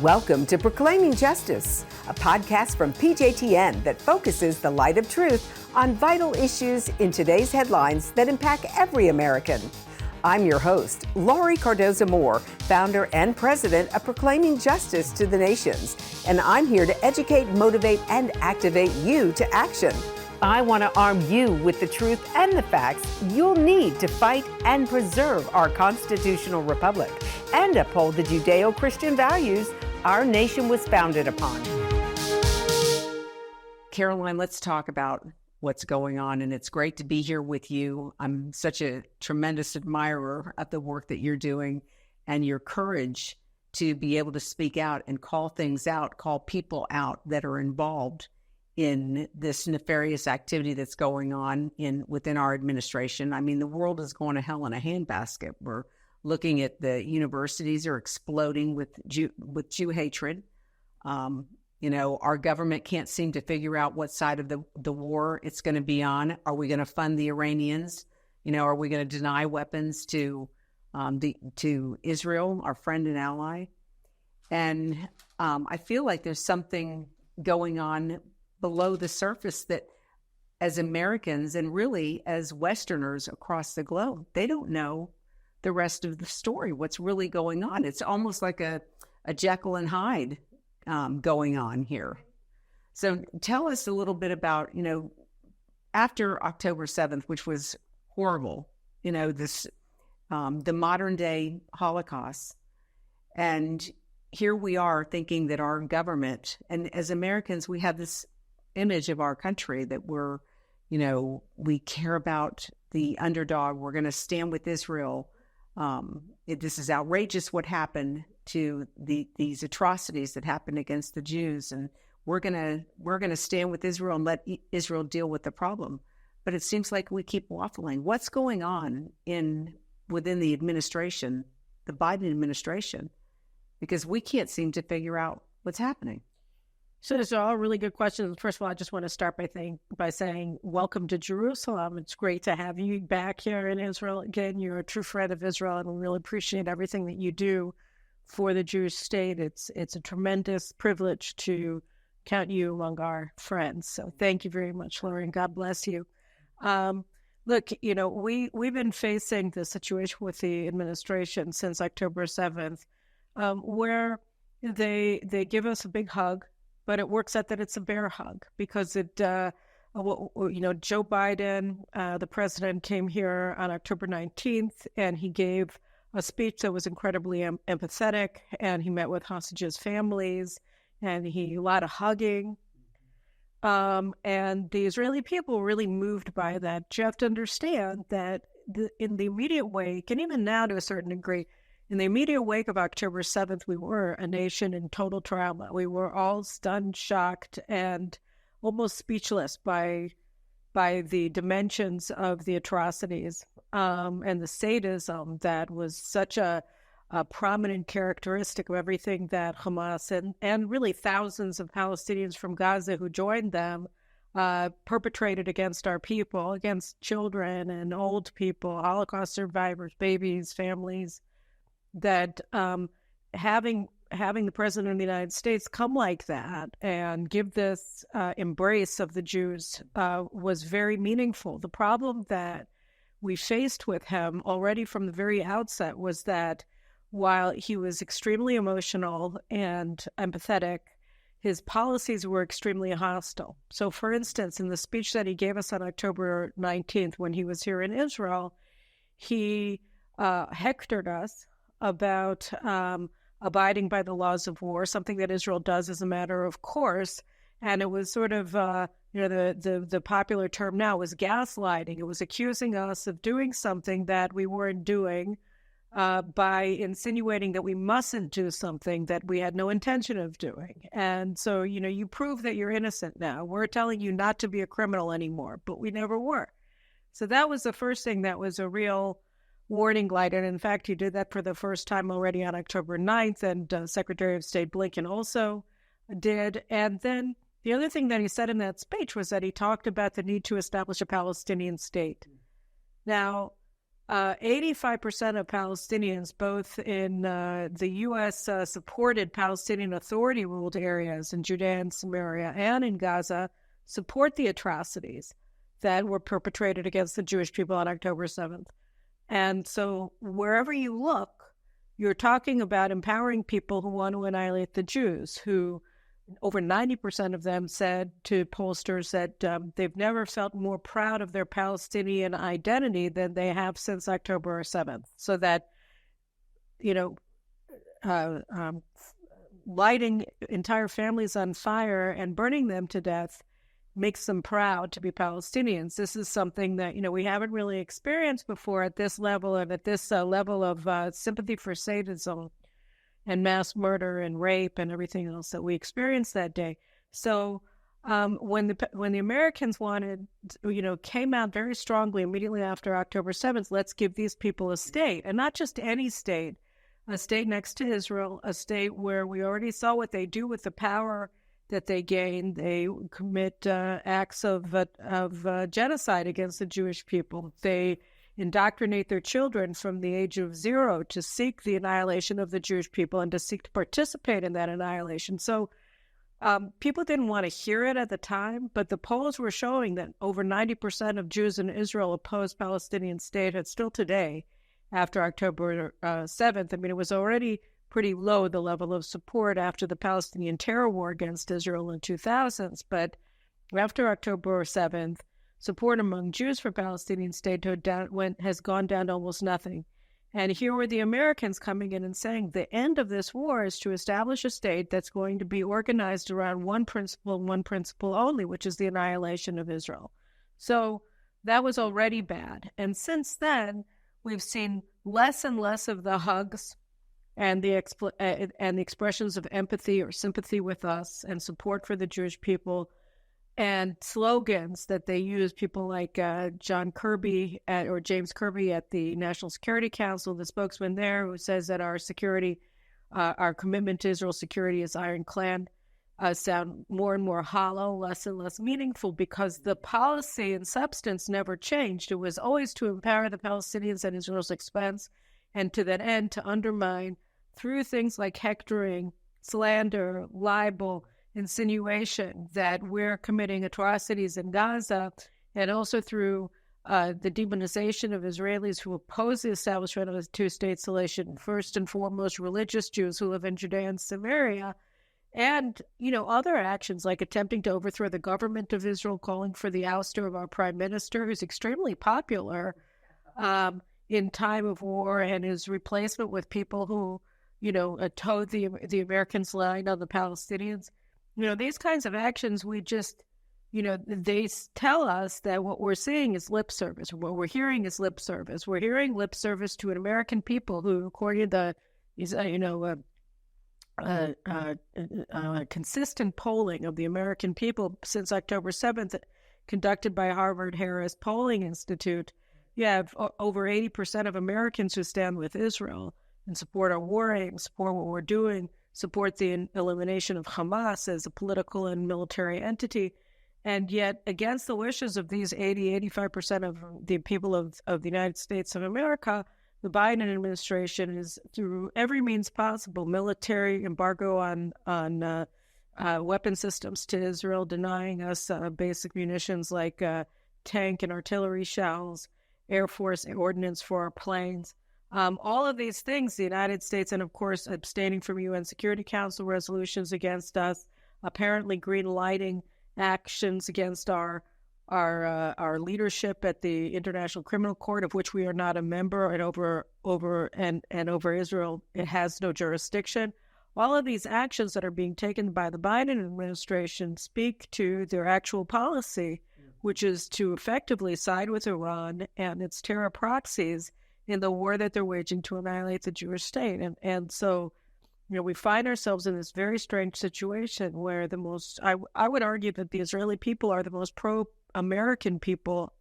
Welcome to Proclaiming Justice, a podcast from PJTN that focuses the light of truth on vital issues in today's headlines that impact every American. I'm your host, Laurie Cardoza-Moore, founder and president of Proclaiming Justice to the Nations, and I'm here to educate, motivate, and activate you to action. I want to arm you with the truth and the facts you'll need to fight and preserve our constitutional republic and uphold the Judeo-Christian values our nation was founded upon. Caroline, let's talk about what's going on, and it's great to be here with you. I'm such a tremendous admirer of the work that you're doing and your courage to be able to speak out and call things out, call people out that are involved in this nefarious activity that's going on within our administration. I mean, the world is going to hell in a handbasket. We're looking at the universities are exploding with Jew hatred. Our government can't seem to figure out what side of the war it's going to be on. Are we going to fund the Iranians? Are we going to deny weapons to Israel, our friend and ally? And I feel like there's something going on below the surface that as Americans and really as Westerners across the globe, they don't know the rest of the story, what's really going on. It's almost like a Jekyll and Hyde going on here. So tell us a little bit about, after October 7th, which was horrible, this the modern day Holocaust. And here we are thinking that our government, and as Americans, we have this image of our country that we care about the underdog. We're going to stand with Israel. This is outrageous what happened to these atrocities that happened against the Jews, and we're gonna stand with Israel and let Israel deal with the problem. But it seems like we keep waffling. What's going on within the administration, the Biden administration? Because we can't seem to figure out what's happening. So those are all really good questions. First of all, I just want to start by saying welcome to Jerusalem. It's great to have you back here in Israel again. You're a true friend of Israel, and we really appreciate everything that you do for the Jewish state. It's a tremendous privilege to count you among our friends. So thank you very much, Laurie, and God bless you. Look, we've been facing the situation with the administration since October 7th, where they give us a big hug. But it works out that it's a bear hug because Joe Biden, the president, came here on October 19th, and he gave a speech that was incredibly empathetic, and he met with hostages' families, and a lot of hugging. And the Israeli people were really moved by that. You have to understand that in the immediate wake, and even now to a certain degree, in the immediate wake of October 7th, we were a nation in total trauma. We were all stunned, shocked, and almost speechless by the dimensions of the atrocities and the sadism that was such a prominent characteristic of everything that Hamas and really thousands of Palestinians from Gaza who joined them perpetrated against our people, against children and old people, Holocaust survivors, babies, families. That having the president of the United States come like that and give this embrace of the Jews was very meaningful. The problem that we faced with him already from the very outset was that while he was extremely emotional and empathetic, his policies were extremely hostile. So, for instance, in the speech that he gave us on October 19th when he was here in Israel, he hectored us about abiding by the laws of war, something that Israel does as a matter of course. And it was sort of, the popular term now was gaslighting. It was accusing us of doing something that we weren't doing by insinuating that we mustn't do something that we had no intention of doing. And so, you prove that you're innocent now. We're telling you not to be a criminal anymore, but we never were. So that was the first thing that was a real warning light. And in fact, he did that for the first time already on October 9th, and Secretary of State Blinken also did. And then the other thing that he said in that speech was that he talked about the need to establish a Palestinian state. Now, 85% of Palestinians, both in the U.S. Supported Palestinian Authority-ruled areas in Judea and Samaria and in Gaza, support the atrocities that were perpetrated against the Jewish people on October 7th. And so wherever you look, you're talking about empowering people who want to annihilate the Jews, who over 90% of them said to pollsters that they've never felt more proud of their Palestinian identity than they have since October 7th. So that, lighting entire families on fire and burning them to death makes them proud to be Palestinians. This is something that, we haven't really experienced before at this level and at this level of sympathy for sadism and mass murder and rape and everything else that we experienced that day. So when the Americans wanted, came out very strongly immediately after October 7th, let's give these people a state, and not just any state, a state next to Israel, a state where we already saw what they do with the power that they gain. They commit acts of genocide against the Jewish people. They indoctrinate their children from the age of 0 to seek the annihilation of the Jewish people and to seek to participate in that annihilation. So people didn't want to hear it at the time, but the polls were showing that over 90% of Jews in Israel oppose Palestinian statehood still today after October 7th. I mean, it was already pretty low, the level of support after the Palestinian terror war against Israel in 2000s. But after October 7th, support among Jews for Palestinian statehood has gone down to almost nothing. And here were the Americans coming in and saying the end of this war is to establish a state that's going to be organized around one principle and one principle only, which is the annihilation of Israel. So that was already bad. And since then, we've seen less and less of the hugs and the expressions of empathy or sympathy with us and support for the Jewish people, and slogans that they use, people like John Kirby or James Kirby at the National Security Council, the spokesman there, who says that our commitment to Israel's security is ironclad, sound more and more hollow, less and less meaningful, because the policy and substance never changed. It was always to empower the Palestinians at Israel's expense, and to that end, to undermine through things like hectoring, slander, libel, insinuation that we're committing atrocities in Gaza, and also through the demonization of Israelis who oppose the establishment of a two-state solution, first and foremost religious Jews who live in Judea and Samaria, and, other actions like attempting to overthrow the government of Israel, calling for the ouster of our prime minister, who's extremely popular in time of war, and his replacement with people who, towed the Americans' line on the Palestinians. These kinds of actions, we just, they tell us that what we're seeing is lip service. What we're hearing is lip service. We're hearing lip service to an American people who, according to the consistent polling of the American people since October 7th, conducted by Harvard-Harris Polling Institute, you have over 80% of Americans who stand with Israel and support our war aims, support what we're doing, support the elimination of Hamas as a political and military entity. And yet, against the wishes of these 85% of the people of the United States of America, the Biden administration is, through every means possible, military embargo on weapon systems to Israel, denying us basic munitions like tank and artillery shells, Air Force ordnance for our planes. All of these things, the United States, and of course, abstaining from UN Security Council resolutions against us, apparently green-lighting actions against our leadership at the International Criminal Court, of which we are not a member, and over Israel, it has no jurisdiction. All of these actions that are being taken by the Biden administration speak to their actual policy, which is to effectively side with Iran and its terror proxies in the war that they're waging to annihilate the Jewish state. And so, we find ourselves in this very strange situation where I would argue that the Israeli people are the most pro-American people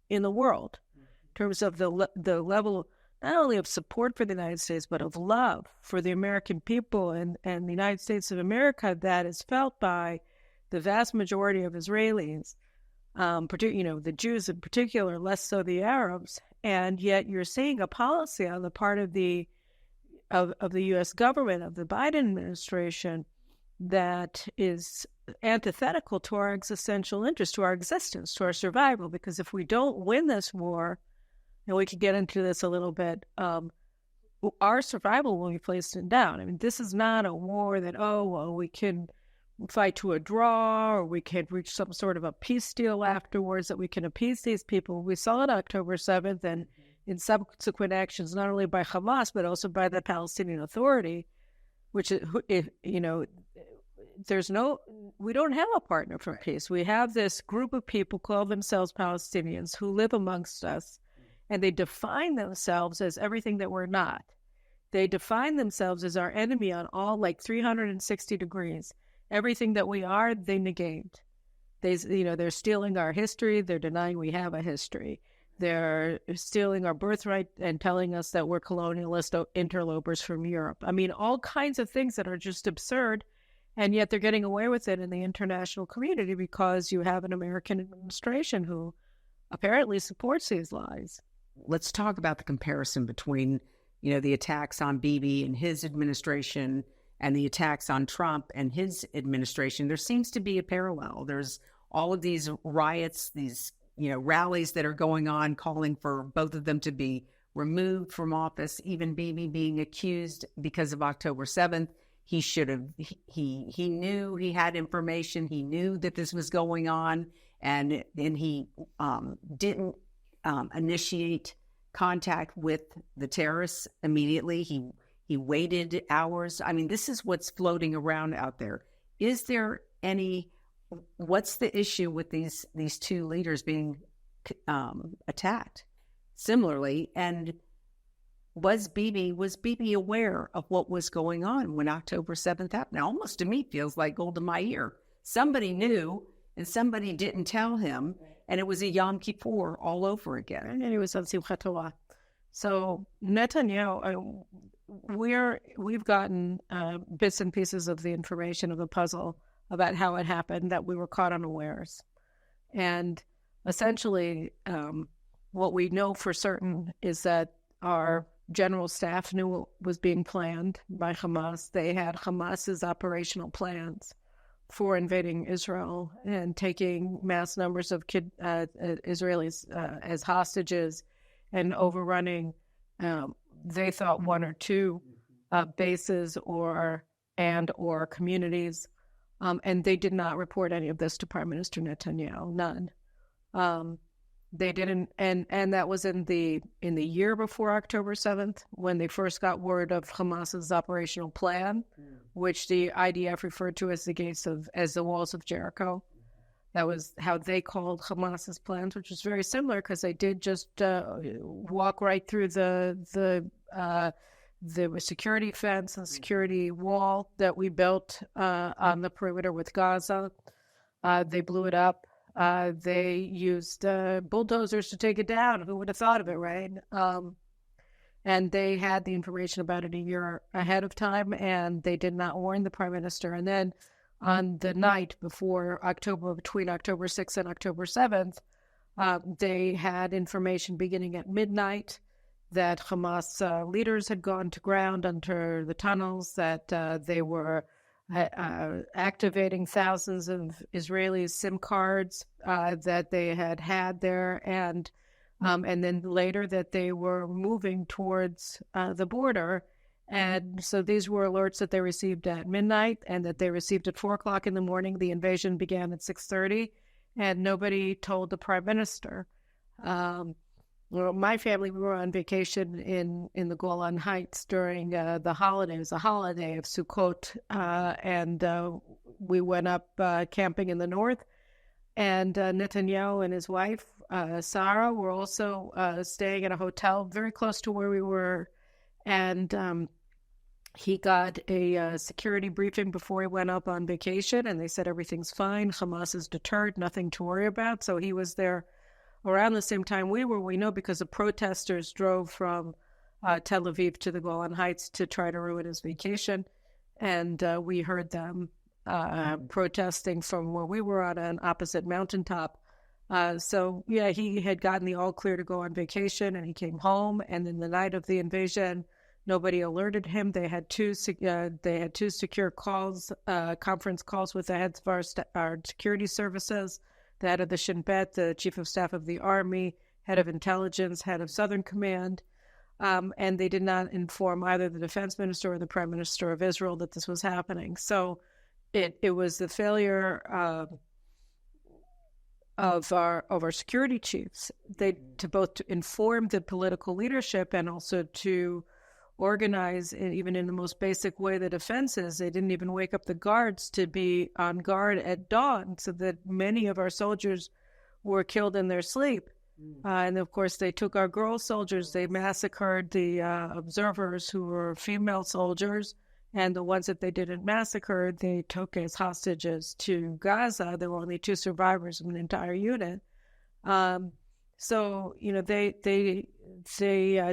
in the world in terms of the level not only of support for the United States, but of love for the American people and the United States of America that is felt by the vast majority of Israelis. the Jews in particular, less so the Arabs. And yet you're seeing a policy on the part of the U.S. government, of the Biden administration, that is antithetical to our existential interest, to our existence, to our survival. Because if we don't win this war, and we could get into this a little bit, our survival will be placed in doubt. I mean, this is not a war that, we can fight to a draw, or we can reach some sort of a peace deal afterwards, that we can appease these people. We saw it October 7th, and in subsequent actions, not only by Hamas, but also by the Palestinian Authority, which, we don't have a partner for peace. We have this group of people call themselves Palestinians who live amongst us, and they define themselves as everything that we're not. They define themselves as our enemy on all 360 degrees. Everything that we are, they negate. They're stealing our history. They're denying we have a history. They're stealing our birthright and telling us that we're colonialist interlopers from Europe. I mean, all kinds of things that are just absurd, and yet they're getting away with it in the international community because you have an American administration who apparently supports these lies. Let's talk about the comparison between, the attacks on Bibi and his administration and the attacks on Trump and his administration. There seems to be a parallel. There's all of these riots, these, rallies that are going on calling for both of them to be removed from office, even Bibi being accused because of October 7th. He should have, he knew he had information. He knew that this was going on, and then he didn't initiate contact with the terrorists immediately. He waited hours. I mean, this is what's floating around out there. Is there what's the issue with these two leaders being attacked similarly? And was Bibi aware of what was going on when October 7th happened? Now, almost to me feels like gold in my ear. Somebody knew and somebody didn't tell him, and it was a Yom Kippur all over again. And it was on Simchat Torah. So Netanyahu, we've gotten bits and pieces of the information of the puzzle about how it happened that we were caught unawares. And essentially, what we know for certain is that our general staff knew what was being planned by Hamas. They had Hamas's operational plans for invading Israel and taking mass numbers of Israelis as hostages and overrunning, they thought, one or two bases or communities. And they did not report any of this to Prime Minister Netanyahu, none. They didn't, and that was in the year before October 7th, when they first got word of Hamas's operational plan, which the IDF referred to as the walls of Jericho. That was how they called Hamas's plans, which was very similar because they did just walk right through the security fence and security wall that we built on the perimeter with Gaza. They blew it up. They used bulldozers to take it down. Who would have thought of it, right? And they had the information about it a year ahead of time, and they did not warn the Prime Minister. And then on the night before between October 6th and October 7th, they had information beginning at midnight that Hamas leaders had gone to ground under the tunnels, that they were activating thousands of Israeli SIM cards that they had there, and then later that they were moving towards the border. And so these were alerts that they received at midnight and that they received at 4 o'clock in the morning. The invasion began at 6:30, and nobody told the Prime Minister. My family, we were on vacation in the Golan Heights during the holidays, a holiday of Sukkot, and we went up camping in the north. And Netanyahu and his wife, Sarah, were also staying at a hotel very close to where we were. And he got a security briefing before he went up on vacation, and they said everything's fine. Hamas is deterred, nothing to worry about. So he was there around the same time we were. We know because the protesters drove from Tel Aviv to the Golan Heights to try to ruin his vacation. And we heard them protesting from where we were on an opposite mountaintop So yeah, he had gotten the all clear to go on vacation, and he came home. And then the night of the invasion, nobody alerted him. They had two secure calls, conference calls with the heads of our security services, the head of the Shin Bet, the chief of staff of the army, head of intelligence, head of Southern Command. And they did not inform either the defense minister or the prime minister of Israel that this was happening. So it was the failure of our security chiefs to both to inform the political leadership and also to organize, even in the most basic way, the defenses. They didn't even wake up the guards to be on guard at dawn, so that many of our soldiers were killed in their sleep. And of course, they took our girl soldiers. They massacred the observers who were female soldiers, and the ones that they didn't massacre, they took as hostages to Gaza. There were only 2 survivors of an entire unit. So, they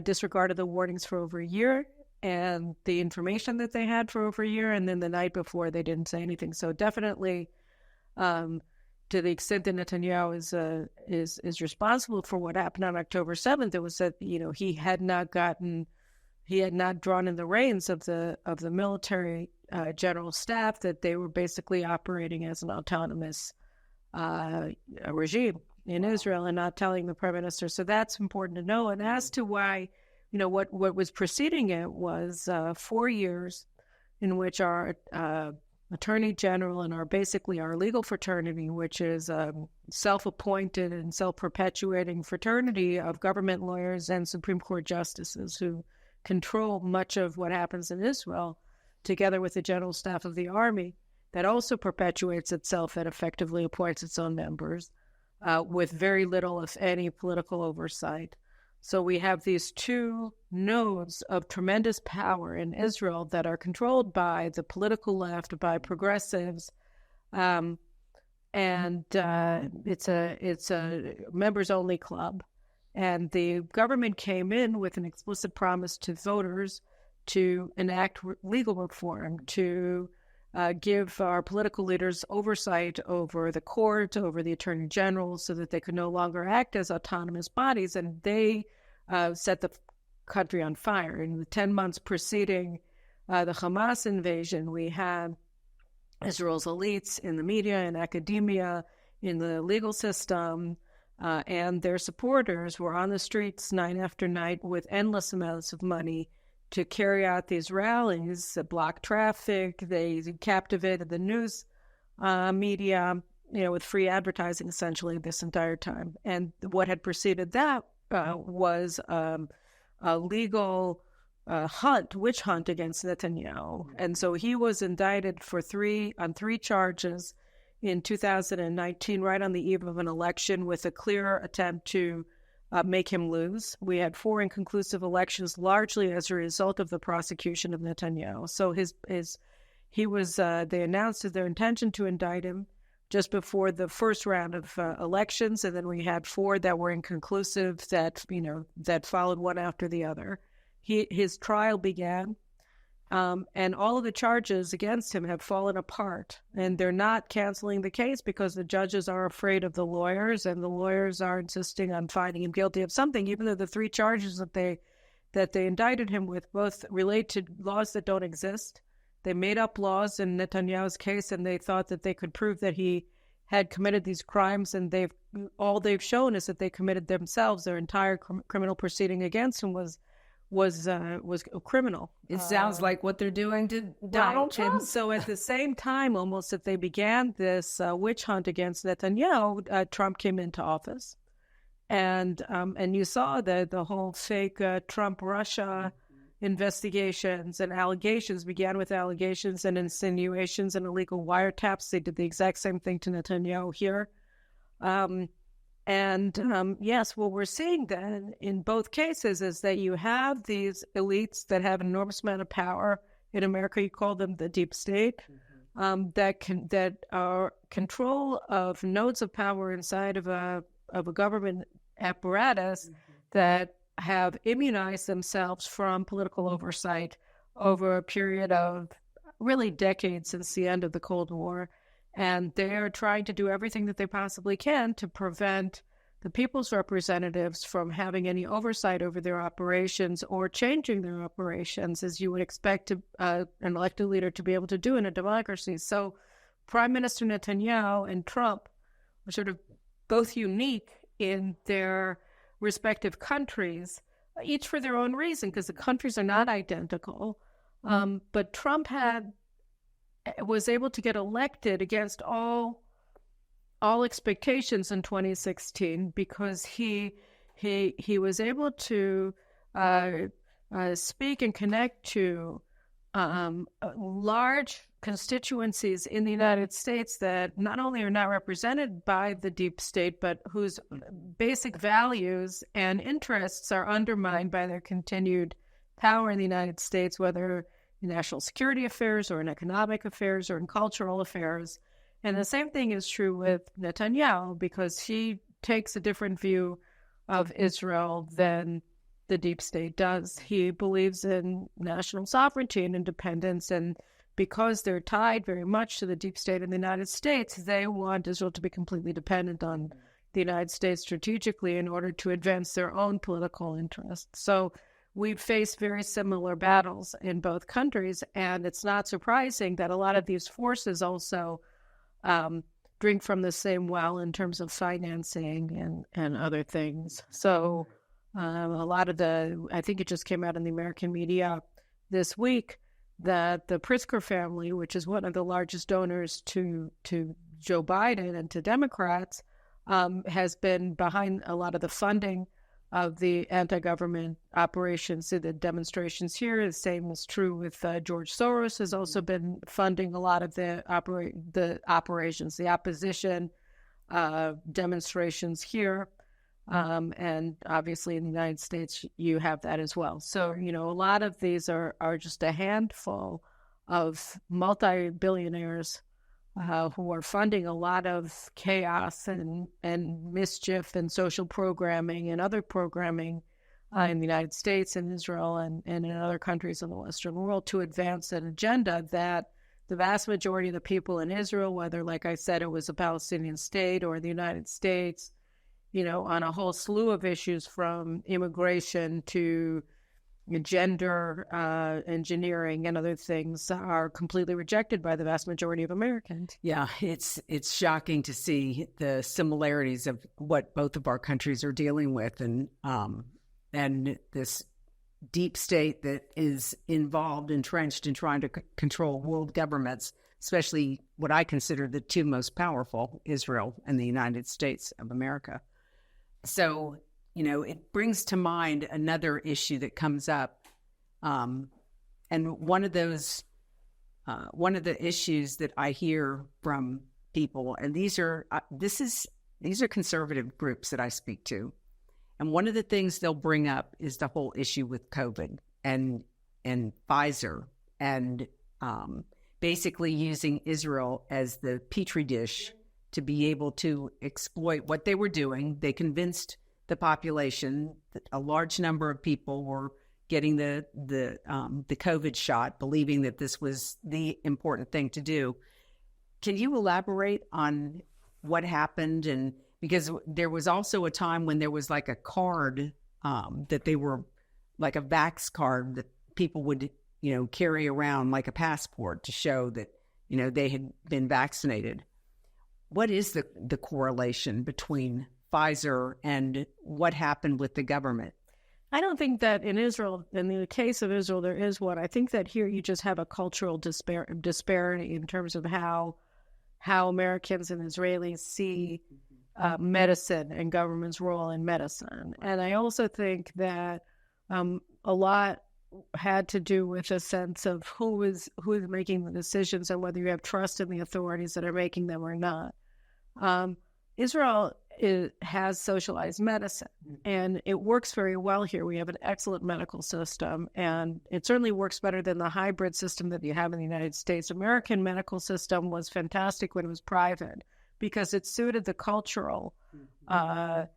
disregarded the warnings for over a year and the information that they had for over a year. And then the night before, they didn't say anything. So definitely, to the extent that Netanyahu is responsible for what happened on October 7th, it was that, he had not drawn in the reins of the military general staff, that they were basically operating as an autonomous regime in Israel and not telling the prime minister. So that's important to know. And as to why, what was preceding it was 4 years in which our attorney general and our legal fraternity, which is a self-appointed and self-perpetuating fraternity of government lawyers and Supreme Court justices who control much of what happens in Israel, together with the general staff of the army, that also perpetuates itself and effectively appoints its own members with very little, if any, political oversight. So we have these 2 nodes of tremendous power in Israel that are controlled by the political left, by progressives, and it's a members-only club. And the government came in with an explicit promise to voters to enact legal reform, to give our political leaders oversight over the court, over the attorney general, so that they could no longer act as autonomous bodies. And they set the country on fire. In the 10 months preceding the Hamas invasion, we had Israel's elites in the media, in academia, in the legal system, and their supporters were on the streets night after night with endless amounts of money to carry out these rallies, block traffic. They captivated the news media, with free advertising essentially this entire time. And what had preceded that was a legal witch hunt against Netanyahu. And so he was indicted on three charges in 2019, right on the eve of an election, with a clear attempt to make him lose. We had 4 inconclusive elections, largely as a result of the prosecution of Netanyahu. So they announced their intention to indict him just before the first round of elections, and then we had 4 that were inconclusive that followed one after the other. His trial began, and all of the charges against him have fallen apart, and they're not canceling the case because the judges are afraid of the lawyers, and the lawyers are insisting on finding him guilty of something, even though the 3 charges that they indicted him with both relate to laws that don't exist. They made up laws in Netanyahu's case, and they thought that they could prove that he had committed these crimes, and all they've shown is that they committed themselves. Their entire criminal proceeding against him was criminal. It sounds like what they're doing to Donald Trump. And so at the same time, almost that they began this witch hunt against Netanyahu, Trump came into office. And you saw the whole fake Trump-Russia investigations and allegations began with allegations and insinuations and illegal wiretaps. They did the exact same thing to Netanyahu here. Yes, what we're seeing then in both cases is that you have these elites that have an enormous amount of power. In America, you call them the deep state, that are control of nodes of power inside of a government apparatus that have immunized themselves from political oversight over a period of really decades since the end of the Cold War. And they are trying to do everything that they possibly can to prevent the people's representatives from having any oversight over their operations or changing their operations, as you would expect an elected leader to be able to do in a democracy. So Prime Minister Netanyahu and Trump are sort of both unique in their respective countries, each for their own reason, because the countries are not identical. But Trump was able to get elected against all expectations in 2016 because he was able to speak and connect to large constituencies in the United States that not only are not represented by the deep state, but whose basic values and interests are undermined by their continued power in the United States, whether in national security affairs or in economic affairs or in cultural affairs. And the same thing is true with Netanyahu, because he takes a different view of Israel than the deep state does. He believes in national sovereignty and independence, and because they're tied very much to the deep state in the United States, they want Israel to be completely dependent on the United States strategically in order to advance their own political interests. So we've faced very similar battles in both countries, and it's not surprising that a lot of these forces also drink from the same well in terms of financing and other things. So a lot of I think it just came out in the American media this week that the Pritzker family, which is one of the largest donors to Joe Biden and to Democrats, has been behind a lot of the funding of the anti-government operations, the demonstrations here. The same is true with George Soros, has also been funding a lot of the operations, the opposition demonstrations here. And obviously in the United States, you have that as well. So, a lot of these are just a handful of multi-billionaires who are funding a lot of chaos and mischief and social programming and other programming in the United States and Israel and in other countries in the Western world to advance an agenda that the vast majority of the people in Israel, whether, like I said, it was a Palestinian state or the United States, on a whole slew of issues from immigration to gender engineering and other things, are completely rejected by the vast majority of Americans. Yeah, it's shocking to see the similarities of what both of our countries are dealing with, and this deep state that is involved, entrenched in trying to control world governments, especially what I consider the two most powerful, Israel and the United States of America. So, it brings to mind another issue that comes up. And one of the issues that I hear from people, and these are conservative groups that I speak to. And one of the things they'll bring up is the whole issue with COVID and Pfizer, and basically using Israel as the petri dish to be able to exploit what they were doing. They convinced the population that a large number of people were getting the COVID shot, believing that this was the important thing to do. Can you elaborate on what happened? And because there was also a time when there was like a card that they were like a vax card that people would, carry around like a passport to show that, they had been vaccinated. What is the correlation between Pfizer and what happened with the government? I don't think that in Israel, in the case of Israel, there is one. I think that here you just have a cultural disparity in terms of how Americans and Israelis see medicine and government's role in medicine. And I also think that a lot had to do with a sense of who is making the decisions and whether you have trust in the authorities that are making them or not. Israel has socialized medicine, and it works very well here. We have an excellent medical system, and it certainly works better than the hybrid system that you have in the United States. American medical system was fantastic when it was private because it suited the cultural DNA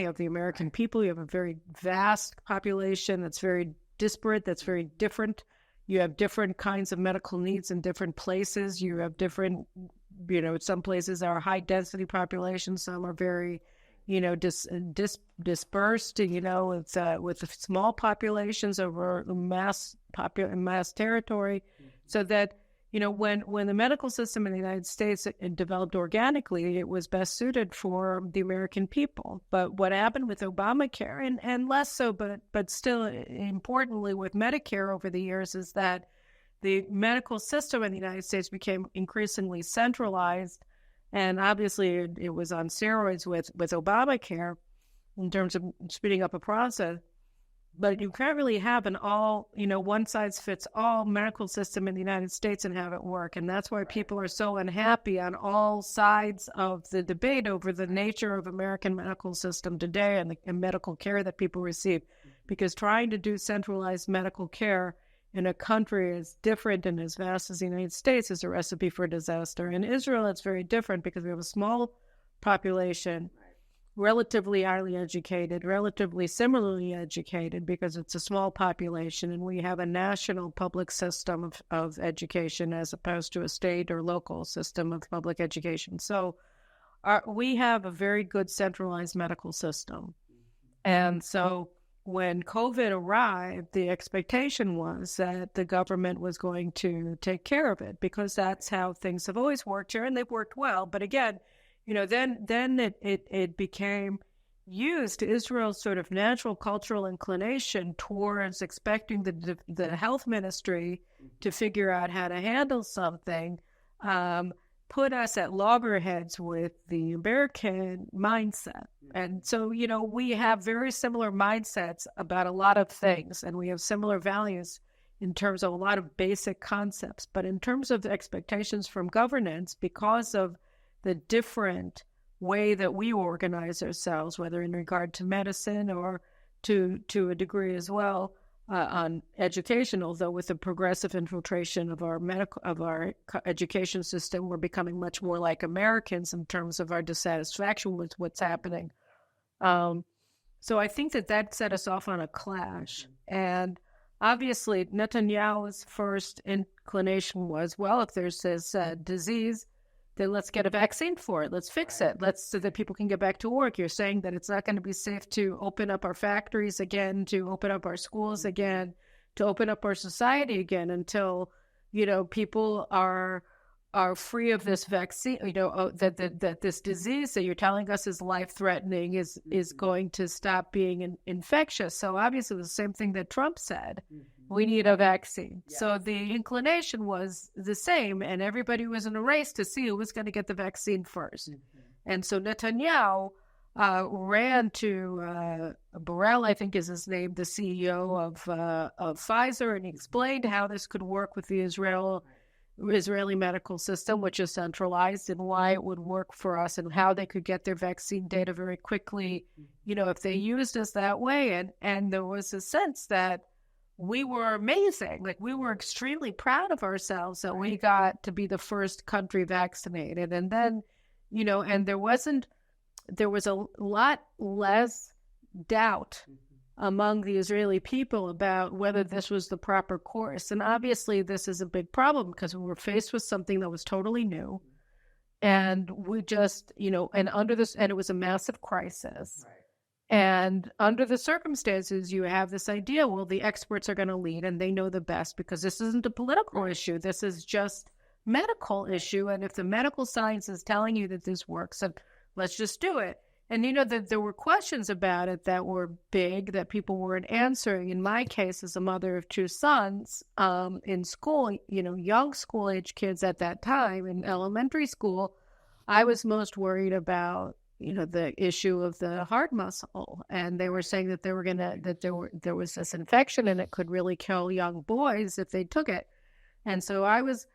of the American people. You have a very vast population that's very disparate, that's very different You have different kinds of medical needs in different places. You have different, some places are high density populations, some are very, dispersed, with small populations over mass territory. So that, when the medical system in the United States developed organically, it was best suited for the American people. But what happened with Obamacare, and less so, but still importantly with Medicare over the years, is that the medical system in the United States became increasingly centralized. And obviously it was on steroids with Obamacare in terms of speeding up a process. But you can't really have an all, one-size-fits-all medical system in the United States and have it work. And that's why people are so unhappy on all sides of the debate over the nature of American medical system today and the medical care that people receive. Because trying to do centralized medical care in a country as different and as vast as the United States is a recipe for disaster. In Israel, it's very different because we have a small population, relatively highly educated, relatively similarly educated because it's a small population, and we have a national public system of education as opposed to a state or local system of public education. So we have a very good centralized medical system. And so when COVID arrived, the expectation was that the government was going to take care of it because that's how things have always worked here, and they've worked well. But again, then it became used to Israel's sort of natural cultural inclination towards expecting the health ministry to figure out how to handle something, put us at loggerheads with the American mindset. And so, we have very similar mindsets about a lot of things, and we have similar values in terms of a lot of basic concepts. But in terms of the expectations from governance, because of the different way that we organize ourselves, whether in regard to medicine or to a degree as well on education, although with the progressive infiltration of our education system, we're becoming much more like Americans in terms of our dissatisfaction with what's happening. So I think that set us off on a clash. And obviously, Netanyahu's first inclination was, well, if there's this disease, then let's get a vaccine for it. Let's fix it. So that people can get back to work. You're saying that it's not going to be safe to open up our factories again, to open up our schools again, to open up our society again until, people are free of this vaccine, that this disease that you're telling us is life-threatening is going to stop being infectious. So obviously the same thing that Trump said. We need a vaccine. Yes. So the inclination was the same, and everybody was in a race to see who was going to get the vaccine first. And so Netanyahu ran to Burrell, I think is his name, the CEO of Pfizer, and he explained how this could work with the Israeli medical system, which is centralized, and why it would work for us and how they could get their vaccine data very quickly, if they used us that way. And there was a sense that we were amazing. Like, we were extremely proud of ourselves that we got to be the first country vaccinated. And then, and there was a lot less doubt among the Israeli people about whether this was the proper course. And obviously this is a big problem because we were faced with something that was totally new. And we just, and it was a massive crisis. Right. And under the circumstances, you have this idea, well, the experts are going to lead and they know the best because this isn't a political issue. This is just medical issue. And if the medical science is telling you that this works, then let's just do it. And, there were questions about it that were big that people weren't answering. In my case, as a mother of two sons in school, young school-age kids at that time in elementary school, I was most worried about the issue of the heart muscle. And they were saying that there was this infection and it could really kill young boys if they took it. And so I was,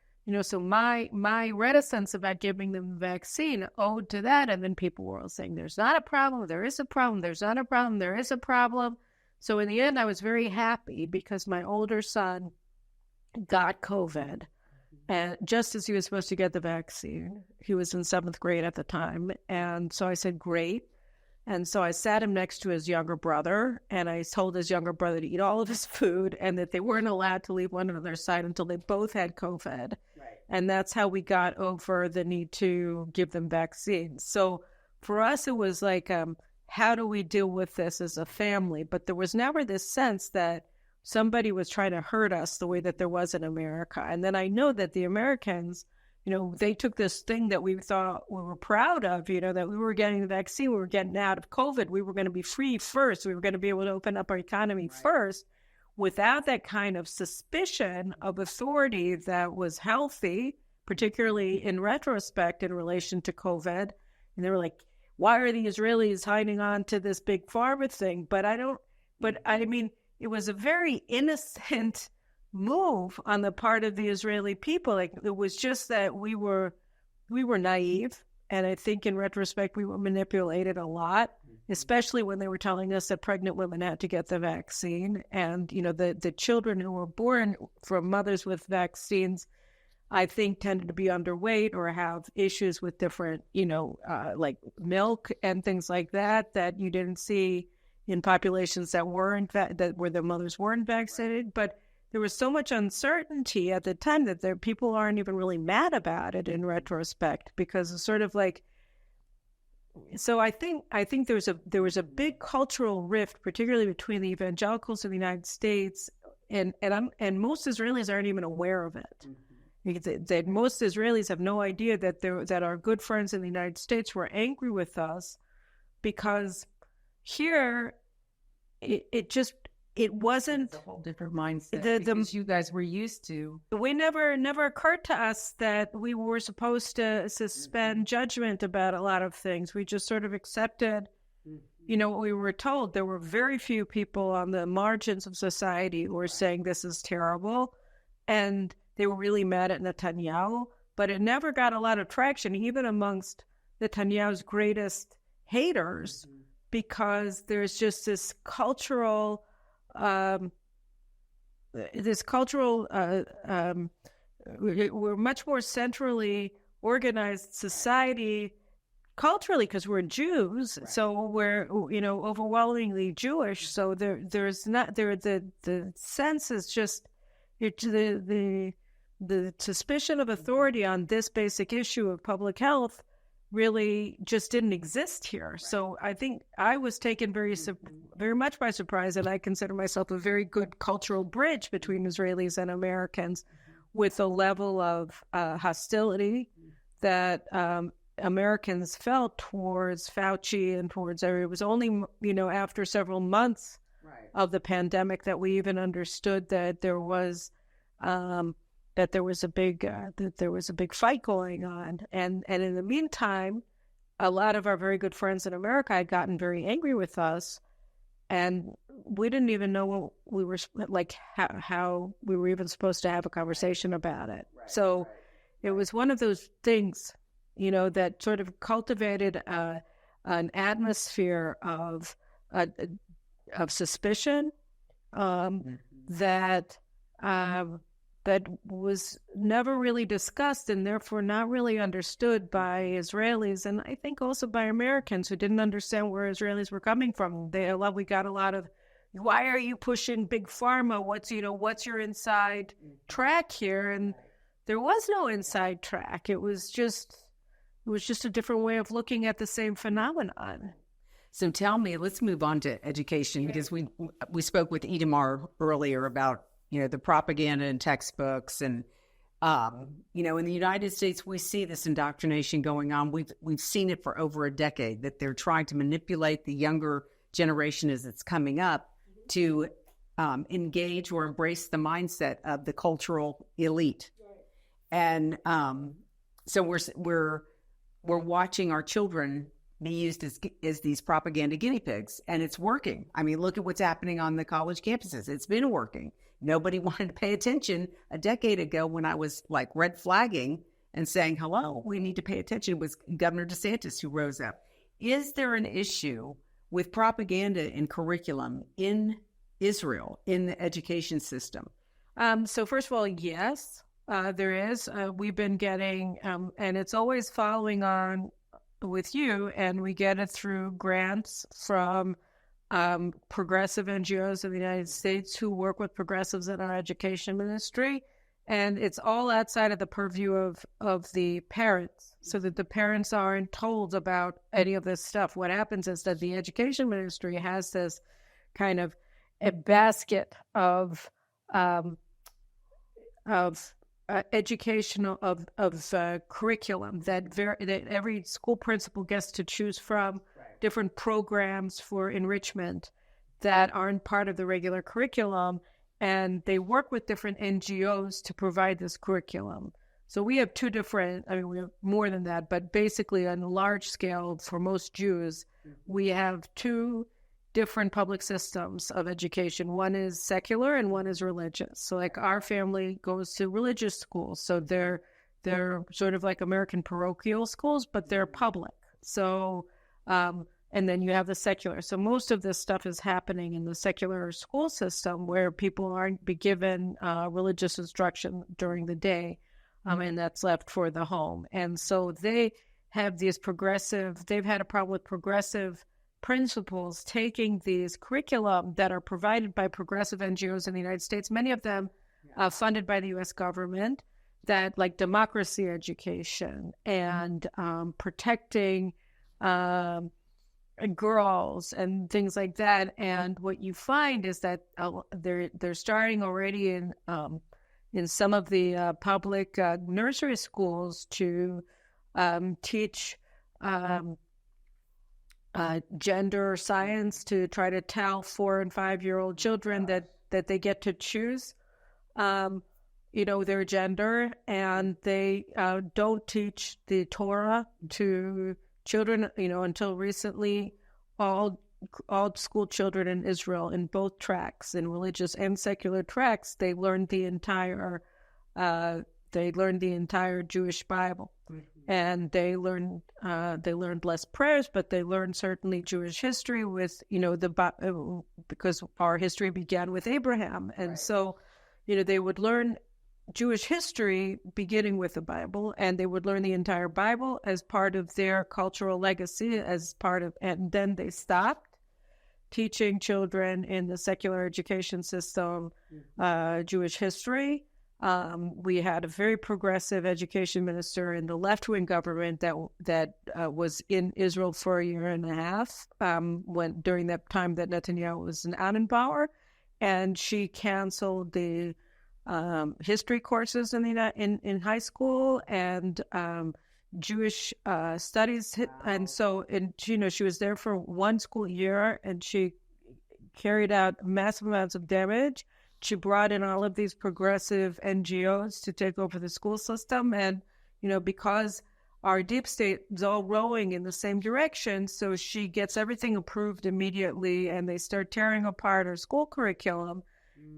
so my reticence about giving them the vaccine owed to that. And then people were all saying, there's not a problem, there is a problem, there's not a problem, there is a problem. So in the end, I was very happy because my older son got COVID. And just as he was supposed to get the vaccine, he was in 7th grade at the time. And so I said, great. And so I sat him next to his younger brother, and I told his younger brother to eat all of his food and that they weren't allowed to leave one another's side until they both had COVID. Right. And that's how we got over the need to give them vaccines. So for us, it was like, how do we deal with this as a family? But there was never this sense that somebody was trying to hurt us the way that there was in America. And then I know that the Americans, they took this thing that we thought we were proud of, that we were getting the vaccine, we were getting out of COVID, we were going to be free first, we were going to be able to open up our economy first, without that kind of suspicion of authority that was healthy, particularly in retrospect in relation to COVID. And they were like, why are the Israelis hiding on to this big pharma thing? But I mean, it was a very innocent move on the part of the Israeli people. Like, it was just that we were naive, and I think in retrospect we were manipulated a lot, especially when they were telling us that pregnant women had to get the vaccine, and the children who were born from mothers with vaccines, I think, tended to be underweight or have issues with different like milk and things like that you didn't see in populations that where the mothers weren't vaccinated. But there was so much uncertainty at the time that people aren't even really mad about it in retrospect, because it's sort of like, so I think there was a big cultural rift, particularly between the evangelicals in the United States, and most Israelis aren't even aware of it. That most Israelis have no idea that our good friends in the United States were angry with us, because here it wasn't. It's a whole different mindset because you guys were used to. We never occurred to us that we were supposed to suspend judgment about a lot of things. We just sort of accepted, what we were told. There were very few people on the margins of society who were saying this is terrible, and they were really mad at Netanyahu. But it never got a lot of traction, even amongst Netanyahu's greatest haters, because there's just this cultural. We're much more centrally organized society culturally because we're Jews, right. So we're overwhelmingly Jewish. So the sense is just the suspicion of authority on this basic issue of public health really just didn't exist here. Right. So I think I was taken very much by surprise, and I consider myself a very good cultural bridge between Israelis and Americans, with a level of hostility that Americans felt towards Fauci and towards everyone. It was only after several months of the pandemic that we even understood that there was a big fight going on, and in the meantime, a lot of our very good friends in America had gotten very angry with us, and we didn't even know what we were like, how we were even supposed to have a conversation about it. So it was one of those things, that sort of cultivated an atmosphere of suspicion that was never really discussed, and therefore not really understood by Israelis, and I think also by Americans who didn't understand where Israelis were coming from. We got a lot of, why are you pushing big pharma? What's your inside track here? And there was no inside track. It was just a different way of looking at the same phenomenon. So tell me, let's move on to education, because we spoke with Itamar earlier about the propaganda in textbooks, and in the United States we see this indoctrination going on. We've seen it for over a decade, that they're trying to manipulate the younger generation as it's coming up to engage or embrace the mindset of the cultural elite, and so we're watching our children be used as these propaganda guinea pigs, and it's working. I mean, look at what's happening on the college campuses. It's been working. Nobody wanted to pay attention a decade ago when I was like red flagging and saying, hello, we need to pay attention. It was Governor DeSantis who rose up. Is there an issue with propaganda in curriculum in Israel, in the education system? So first of all, yes, there is. We've been getting, and it's always following on with you, and we get it through grants from progressive NGOs in the United States who work with progressives in our education ministry. And it's all outside of the purview of the parents, so that the parents aren't told about any of this stuff. What happens is that the education ministry has this kind of a basket of educational curriculum that every school principal gets to choose from, different programs for enrichment that aren't part of the regular curriculum, and they work with different NGOs to provide this curriculum. So we have two different, we have more than that, but basically on a large scale for most Jews, we have two different public systems of education. One is secular and one is religious. So like our family goes to religious schools. So they're sort of like American parochial schools, but they're public. So, and then you have the secular. So most of this stuff is happening in the secular school system where people aren't be given religious instruction during the day, and that's left for the home. And so they have these they've had a problem with progressive principals taking these curriculum that are provided by progressive NGOs in the United States, many of them funded by the U.S. government, that like democracy education and protecting girls and things like that. And what you find is that they're starting already in some of the public nursery schools to teach gender science, to try to tell 4 and 5-year-old children that they get to choose their gender, and they don't teach the Torah to children. Until recently, all school children in Israel, in both tracks, in religious and secular tracks, they learned the entire Jewish Bible. And they learned less prayers, but they learned certainly Jewish history with because our history began with Abraham, and so they would learn Jewish history beginning with the Bible, and they would learn the entire Bible as part of their cultural legacy, and then they stopped teaching children in the secular education system Jewish history. We had a very progressive education minister in the left-wing government that was in Israel for 1.5 years during that time that Netanyahu was out in power, and she canceled the history courses in high school and Jewish studies, and so she was there for 1 school year, and she carried out massive amounts of damage. She brought in all of these progressive NGOs to take over the school system. And, because our deep state is all rowing in the same direction, so she gets everything approved immediately, and they start tearing apart our school curriculum.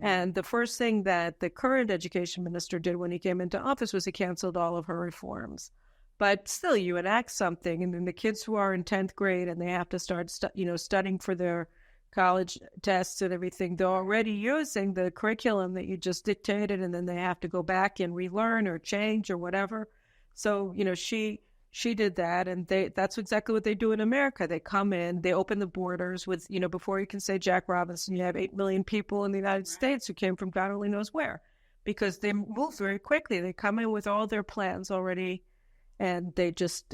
And the first thing that the current education minister did when he came into office was he canceled all of her reforms. But still, you enact something, and then the kids who are in 10th grade and they have to start studying for their college tests and everything, they're already using the curriculum that you just dictated, and then they have to go back and relearn or change or whatever. So, she did that, and that's exactly what they do in America. They come in, they open the borders with, before you can say Jack Robinson, you have 8 million people in the United States who came from God only knows where, because they move very quickly. They come in with all their plans already, and they just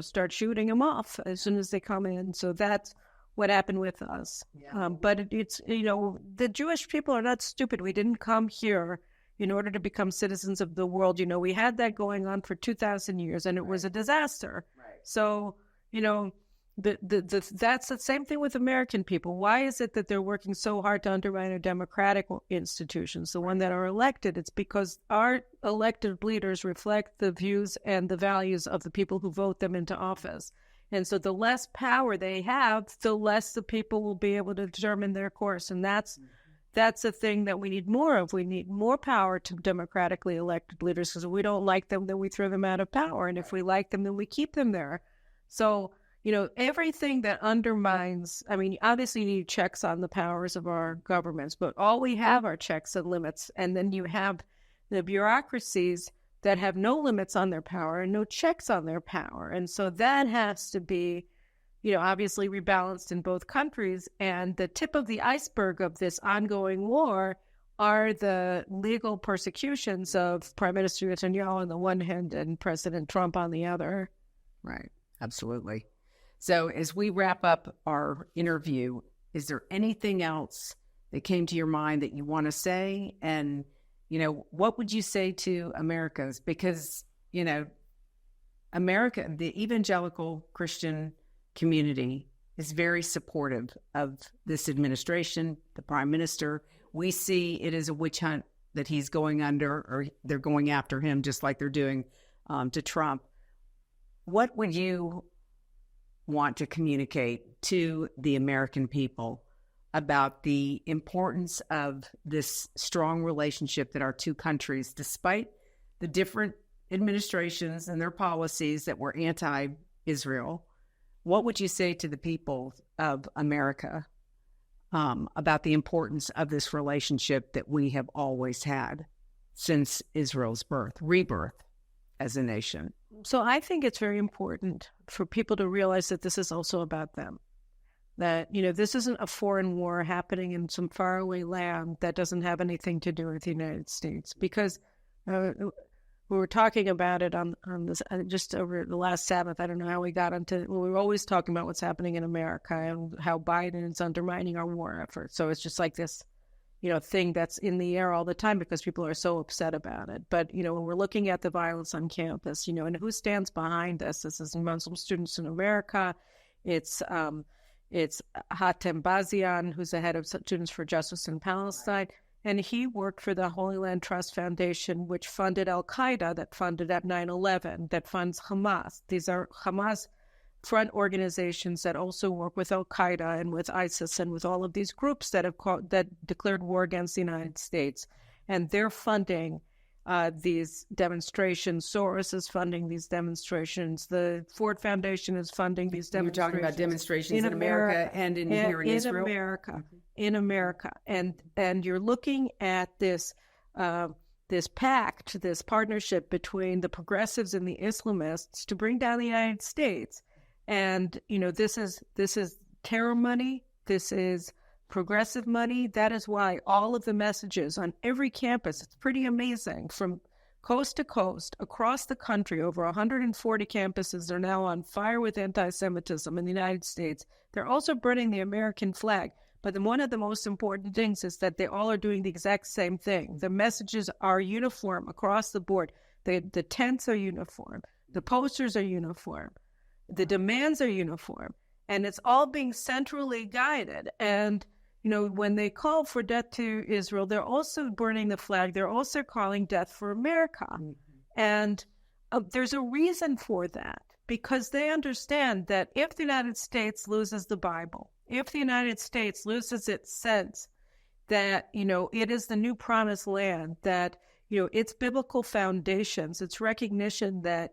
start shooting them off as soon as they come in. So that's what happened with us. Yeah. But it's, the Jewish people are not stupid. We didn't come here in order to become citizens of the world. We had that going on for 2,000 years, and it was a disaster. Right. So, that's the same thing with American people. Why is it that they're working so hard to undermine our democratic institutions, the one that are elected? It's because our elected leaders reflect the views and the values of the people who vote them into office. And so the less power they have, the less the people will be able to determine their course. And that's a thing that we need more of. We need more power to democratically elected leaders, because if we don't like them, then we throw them out of power. And if we like them, then we keep them there. So, everything that undermines, obviously you need checks on the powers of our governments, but all we have are checks and limits. And then you have the bureaucracies that have no limits on their power and no checks on their power. And so that has to be, obviously rebalanced in both countries. And the tip of the iceberg of this ongoing war are the legal persecutions of Prime Minister Netanyahu on the one hand and President Trump on the other. Right. Absolutely. So as we wrap up our interview, is there anything else that came to your mind that you want to say? And, what would you say to Americans? Because, America, the evangelical Christian community is very supportive of this administration, the prime minister. We see it as a witch hunt that he's going under, or they're going after him just like they're doing to Trump. What would you want to communicate to the American people about the importance of this strong relationship that our two countries, despite the different administrations and their policies that were anti-Israel, what would you say to the people of America about the importance of this relationship that we have always had since Israel's rebirth as a nation? So I think it's very important for people to realize that this is also about them. That, this isn't a foreign war happening in some faraway land that doesn't have anything to do with the United States. Because we were talking about it on this just over the last Sabbath. I don't know how we got we were always talking about what's happening in America and how Biden is undermining our war effort. So it's just like this, thing that's in the air all the time because people are so upset about it. But, when we're looking at the violence on campus, and who stands behind this? This is Muslim students in America. It's Hatem Bazian, who's the head of Students for Justice in Palestine. And he worked for the Holy Land Trust Foundation, which funded Al-Qaeda, that funded at 9/11, that funds Hamas. These are Hamas front organizations that also work with Al-Qaeda and with ISIS and with all of these groups that declared war against the United States. And they're funding these demonstrations. Soros is funding these demonstrations. The Ford Foundation is funding these demonstrations. You're talking about demonstrations in America and here in Israel? In America. And you're looking at this pact, this partnership between the progressives and the Islamists to bring down the United States. And, this is terror money. This is progressive money. That is why all of the messages on every campus, it's pretty amazing, from coast to coast, across the country, over 140 campuses are now on fire with anti-Semitism in the United States. They're also burning the American flag. But one of the most important things is that they all are doing the exact same thing. The messages are uniform across the board. The tents are uniform. The posters are uniform. The demands are uniform. And it's all being centrally guided. And when they call for death to Israel, they're also burning the flag. They're also calling death for America. Mm-hmm. And there's a reason for that, because they understand that if the United States loses the Bible, if the United States loses its sense that, it is the new promised land, that, its biblical foundations, its recognition that,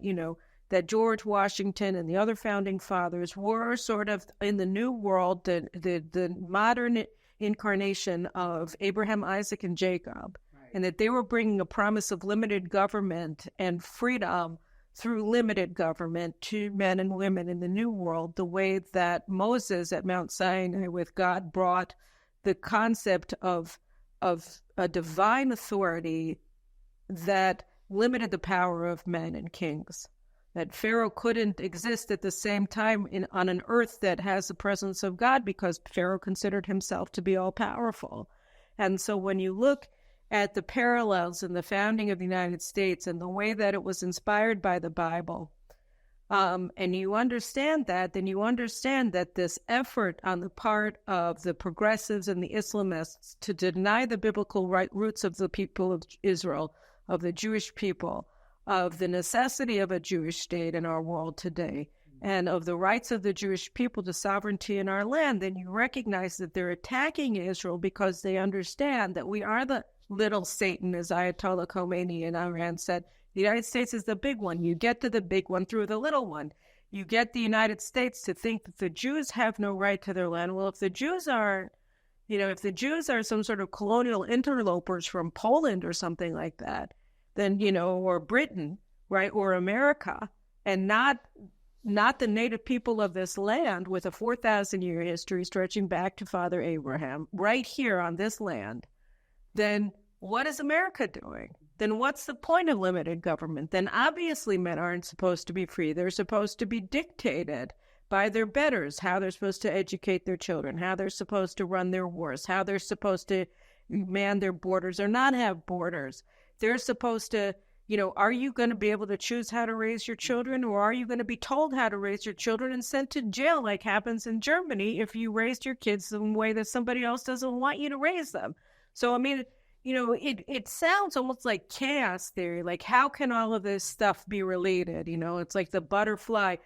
that George Washington and the other founding fathers were sort of in the new world, the modern incarnation of Abraham, Isaac, and Jacob, right. And that they were bringing a promise of limited government and freedom through limited government to men and women in the new world, the way that Moses at Mount Sinai with God brought the concept of a divine authority that limited the power of men and kings. That Pharaoh couldn't exist at the same time on an earth that has the presence of God, because Pharaoh considered himself to be all-powerful. And so when you look at the parallels in the founding of the United States and the way that it was inspired by the Bible, and you understand that, then you understand that this effort on the part of the progressives and the Islamists to deny the biblical roots of the people of Israel, of the Jewish people, of the necessity of a Jewish state in our world today, and of the rights of the Jewish people to sovereignty in our land, then you recognize that they're attacking Israel because they understand that we are the little Satan, as Ayatollah Khomeini in Iran said. The United States is the big one. You get to the big one through the little one. You get the United States to think that the Jews have no right to their land. Well, if the Jews are some sort of colonial interlopers from Poland or something like that, then, or Britain, right, or America, and not the native people of this land with a 4,000-year history stretching back to Father Abraham, right here on this land, then what is America doing? Then what's the point of limited government? Then obviously men aren't supposed to be free. They're supposed to be dictated by their betters, how they're supposed to educate their children, how they're supposed to run their wars, how they're supposed to man their borders or not have borders. They're supposed to, are you going to be able to choose how to raise your children, or are you going to be told how to raise your children and sent to jail like happens in Germany if you raised your kids the way that somebody else doesn't want you to raise them? So, I mean, it sounds almost like chaos theory. Like, how can all of this stuff be related? It's like the butterfly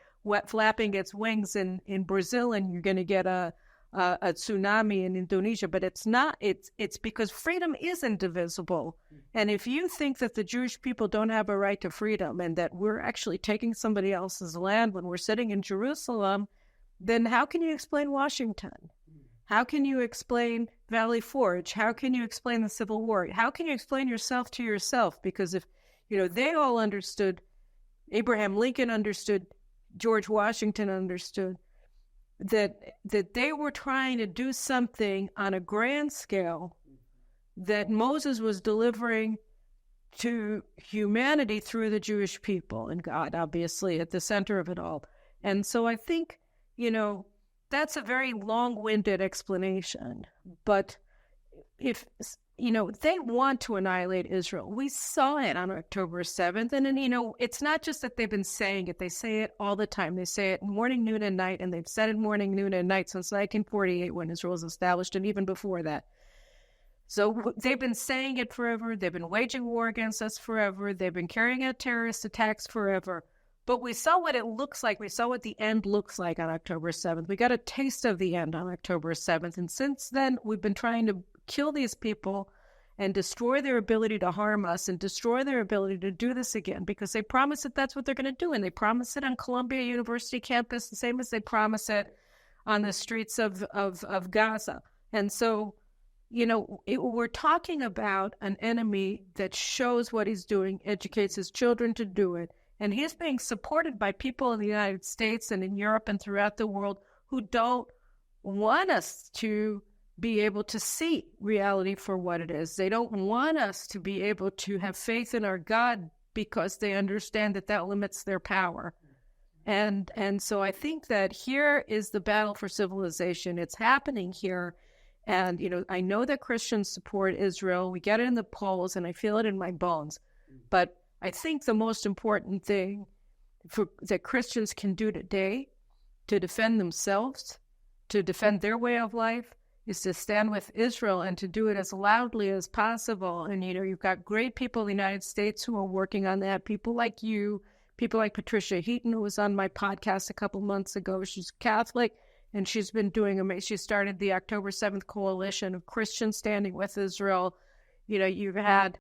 flapping its wings in Brazil, and you're going to get a tsunami in Indonesia, but it's not. It's because freedom is indivisible. And if you think that the Jewish people don't have a right to freedom and that we're actually taking somebody else's land when we're sitting in Jerusalem, then how can you explain Washington? How can you explain Valley Forge? How can you explain the Civil War? How can you explain yourself to yourself? Because if, they all understood, Abraham Lincoln understood, George Washington understood, that they were trying to do something on a grand scale that Moses was delivering to humanity through the Jewish people, and God, obviously, at the center of it all. And so I think, that's a very long-winded explanation. But if, they want to annihilate Israel. We saw it on October 7th. And then, it's not just that they've been saying it. They say it all the time. They say it morning, noon, and night. And they've said it morning, noon, and night since 1948 when Israel was established, and even before that. So they've been saying it forever. They've been waging war against us forever. They've been carrying out terrorist attacks forever. But we saw what it looks like. We saw what the end looks like on October 7th. We got a taste of the end on October 7th. And since then, we've been trying to kill these people and destroy their ability to harm us and destroy their ability to do this again, because they promise that that's what they're going to do. And they promise it on Columbia University campus, the same as they promise it on the streets of Gaza. And so, we're talking about an enemy that shows what he's doing, educates his children to do it. And he's being supported by people in the United States and in Europe and throughout the world who don't want us to be able to see reality for what it is. They don't want us to be able to have faith in our God because they understand that limits their power. And so I think that here is the battle for civilization. It's happening here. And, I know that Christians support Israel. We get it in the polls, and I feel it in my bones. But I think the most important thing that Christians can do today to defend themselves, to defend their way of life, is to stand with Israel and to do it as loudly as possible. And, you've got great people in the United States who are working on that. People like you, people like Patricia Heaton, who was on my podcast a couple months ago. She's Catholic, and she's been doing amazing. She started the October 7th Coalition of Christians standing with Israel. You've had